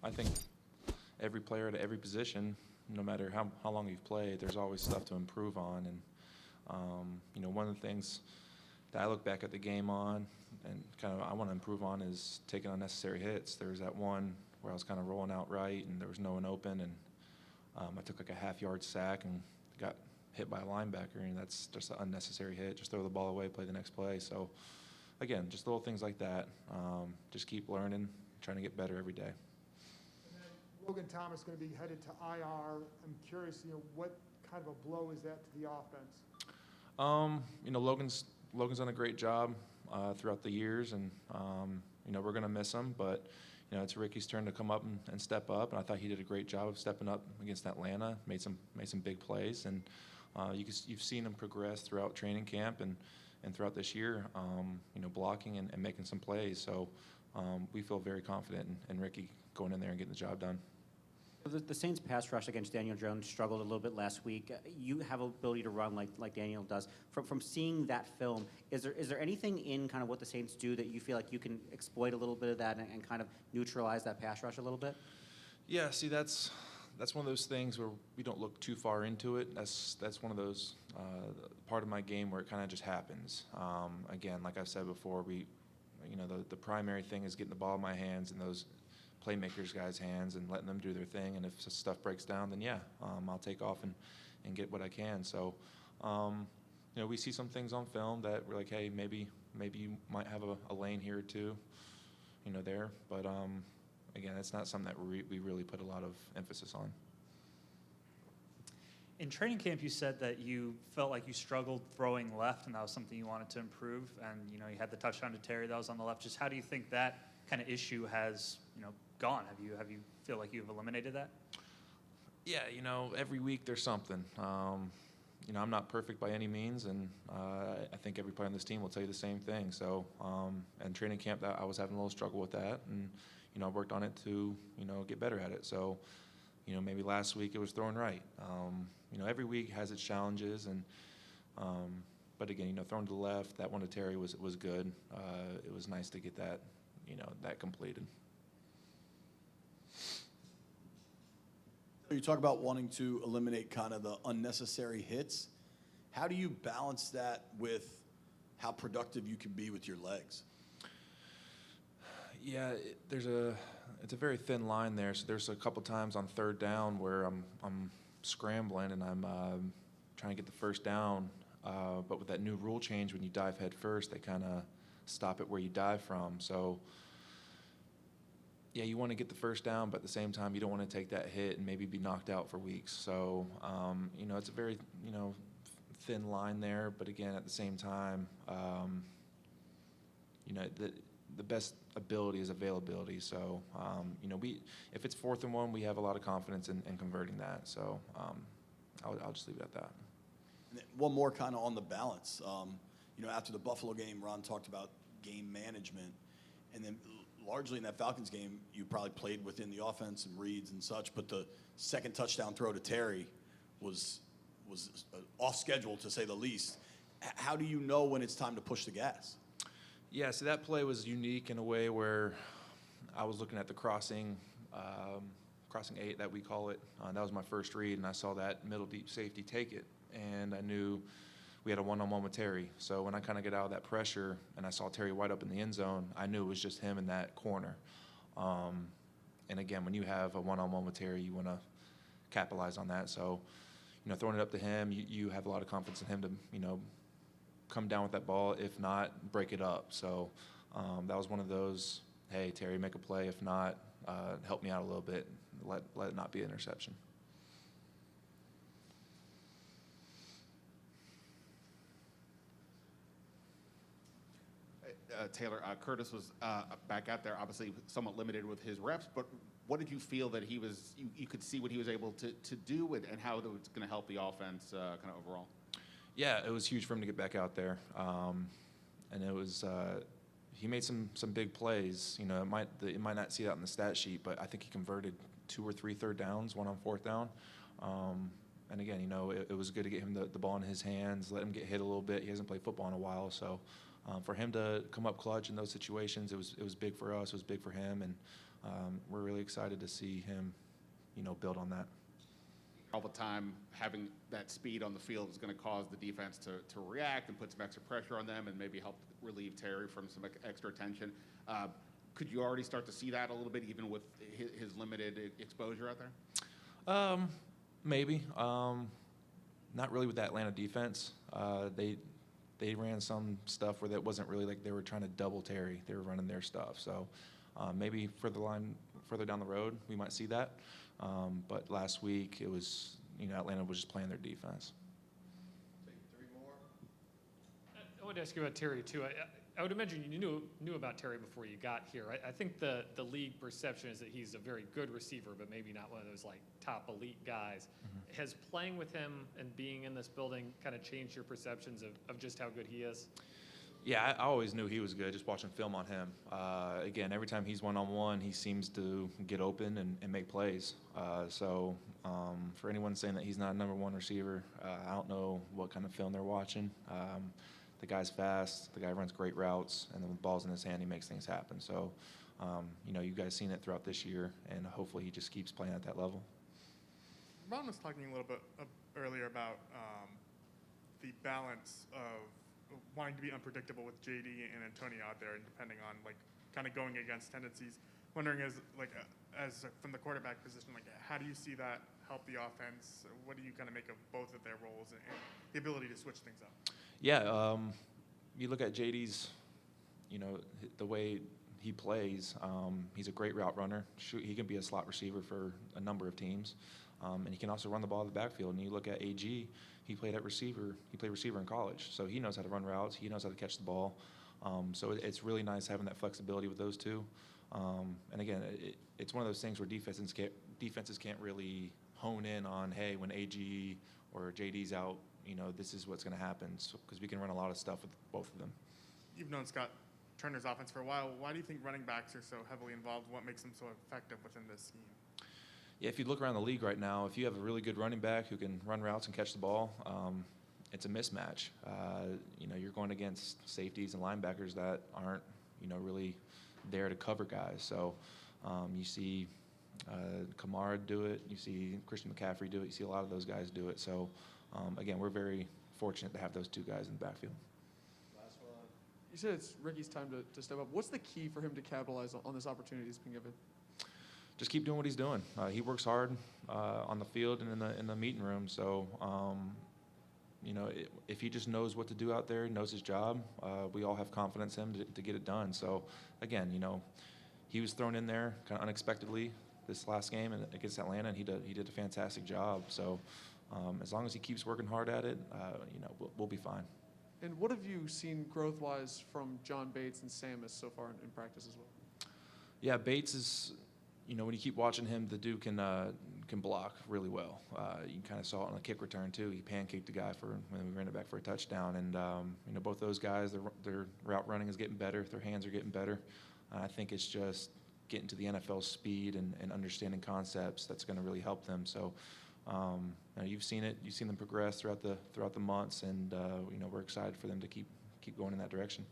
I think every player at every position, no matter how long you've played, there's always stuff to improve on. And, one of the things that I look back at the game on and kind of I want to improve on is taking unnecessary hits. There was that one where I was kind of rolling out right and there was no one open, and I took like a half-yard sack and got hit by a linebacker, and that's just an unnecessary hit. Just throw the ball away, play the next play. So, again, just little things like that. Just keep learning, trying to get better every day. And then Logan Thomas going to be headed to IR. I'm curious, what kind of a blow is that to the offense? Logan's done a great job throughout the years, and we're going to miss him. But it's Ricky's turn to come up and step up, and I thought he did a great job of stepping up against Atlanta. Made some big plays, and you've seen him progress throughout training camp and throughout this year. Blocking and making some plays. So we feel very confident in Ricky going in there and getting the job done. The Saints pass rush against Daniel Jones struggled a little bit last week. You have ability to run like Daniel does. From seeing that film, is there anything in kind of what the Saints do that you feel like you can exploit a little bit of that and kind of neutralize that pass rush a little bit? Yeah, see, that's one of those things where we don't look too far into it. That's one of those part of my game where it kind of just happens. Again, like I've said before, the primary thing is getting the ball in my hands and those playmakers guys' hands and letting them do their thing. And if stuff breaks down, then I'll take off and get what I can. So, we see some things on film that we're like, hey, maybe you might have a lane here or two, there. But again, it's not something that we really put a lot of emphasis on. In training camp, you said that you felt like you struggled throwing left, and that was something you wanted to improve. And you had the touchdown to Terry that was on the left. Just how do you think that kind of issue has gone? Have you feel like you've eliminated that? Yeah, every week there's something. I'm not perfect by any means, and I think every player on this team will tell you the same thing. So, in training camp, I was having a little struggle with that, and I worked on it to get better at it. So, maybe last week it was throwing right. Every week has its challenges, and but again, throwing to the left, that one to Terry was good. It was nice to get that that completed. You talk about wanting to eliminate kind of the unnecessary hits. How do you balance that with how productive you can be with your legs? Yeah, it's a very thin line there. So there's a couple times on third down where I'm scrambling and I'm trying to get the first down. But with that new rule change, when you dive head first, they kind of stop it where you dive from. So yeah, you want to get the first down, but at the same time, you don't want to take that hit and maybe be knocked out for weeks. So, it's a very, thin line there. But again, at the same time, the best ability is availability. So, if it's 4th and 1, we have a lot of confidence in converting that. So, I'll just leave it at that. And one more kind of on the balance. After the Buffalo game, Ron talked about game management, and then largely in that Falcons game, you probably played within the offense and reads and such, but the second touchdown throw to Terry was off schedule, to say the least. How do you know when it's time to push the gas? Yeah, so that play was unique in a way where I was looking at the crossing 8 that we call it. That was my first read, and I saw that middle deep safety take it, and I knew we had a one-on-one with Terry. So when I kind of get out of that pressure and I saw Terry White up in the end zone, I knew it was just him in that corner. And again, when you have a one-on-one with Terry, you want to capitalize on that. So, throwing it up to him, you have a lot of confidence in him to, come down with that ball. If not, break it up. So that was one of those, hey, Terry, make a play. If not, help me out a little bit. Let it not be an interception. Taylor, Curtis was back out there, obviously somewhat limited with his reps, but what did you feel that you could see what he was able to do and how it was going to help the offense kind of overall? Yeah, it was huge for him to get back out there. And it was he made some big plays. It might not see that in the stat sheet, but I think he converted 2 or 3 third downs, 1 on 4th down. And again, it was good to get him the ball in his hands, let him get hit a little bit. He hasn't played football in a while, so for him to come up clutch in those situations, it was big for us. It was big for him, and we're really excited to see him, build on that. All the time, having that speed on the field is going to cause the defense to react and put some extra pressure on them and maybe help relieve Terry from some extra attention. Could you already start to see that a little bit, even with his limited exposure out there? Maybe. Not really with that Atlanta defense. They ran some stuff where that wasn't really like they were trying to double Terry. They were running their stuff. So maybe further down the road, we might see that. But last week, it was, Atlanta was just playing their defense. I wanted to ask you about Terry, too. I would imagine you knew about Terry before you got here. I think the league perception is that he's a very good receiver, but maybe not one of those, like, top elite guys. Mm-hmm. Has playing with him and being in this building kind of changed your perceptions of just how good he is? Yeah, I always knew he was good, just watching film on him. Again, every time he's one-on-one, he seems to get open and make plays. So for anyone saying that he's not a number one receiver, I don't know what kind of film they're watching. The guy's fast, the guy runs great routes, and then with balls in his hand, he makes things happen. So, you guys seen it throughout this year, and hopefully he just keeps playing at that level. Ron was talking a little bit earlier about the balance of wanting to be unpredictable with JD and Antonio out there, and depending on kind of going against tendencies. Wondering as from the quarterback position, how do you see that help the offense? What do you kind of make of both of their roles and the ability to switch things up? Yeah, you look at JD's, the way he plays. He's a great route runner. He can be a slot receiver for a number of teams, and he can also run the ball in the backfield. And you look at AG, he played receiver in college, so he knows how to run routes. He knows how to catch the ball. So it's really nice having that flexibility with those two. And again, it's one of those things where defenses can't really hone in on, hey, when AG or JD's out, this is what's going to happen, because we can run a lot of stuff with both of them. You've known Scott Turner's offense for a while. Why do you think running backs are so heavily involved? What makes them so effective within this scheme? Yeah, if you look around the league right now, if you have a really good running back who can run routes and catch the ball, it's a mismatch. You're going against safeties and linebackers that aren't, really there to cover guys. So you see Kamara do it. You see Christian McCaffrey do it. You see a lot of those guys do it. So, again, we're very fortunate to have those two guys in the backfield. You said it's Ricky's time to step up. What's the key for him to capitalize on this opportunity he's been given? Just keep doing what he's doing. He works hard on the field and in the meeting room. So, if he just knows what to do out there, knows his job, we all have confidence in him to get it done. So, again, he was thrown in there kind of unexpectedly this last game against Atlanta, and he did a fantastic job. So, as long as he keeps working hard at it, we'll be fine. And what have you seen growth-wise from John Bates and Samus so far in practice as well? Yeah, Bates is, when you keep watching him, the dude can block really well. You kind of saw it on the kick return too. He pancaked the guy when we ran it back for a touchdown. And both those guys, their route running is getting better. Their hands are getting better. I think it's just getting to the NFL speed and understanding concepts that's going to really help them. So, you've seen it. You've seen them progress throughout the months, and we're excited for them to keep going in that direction.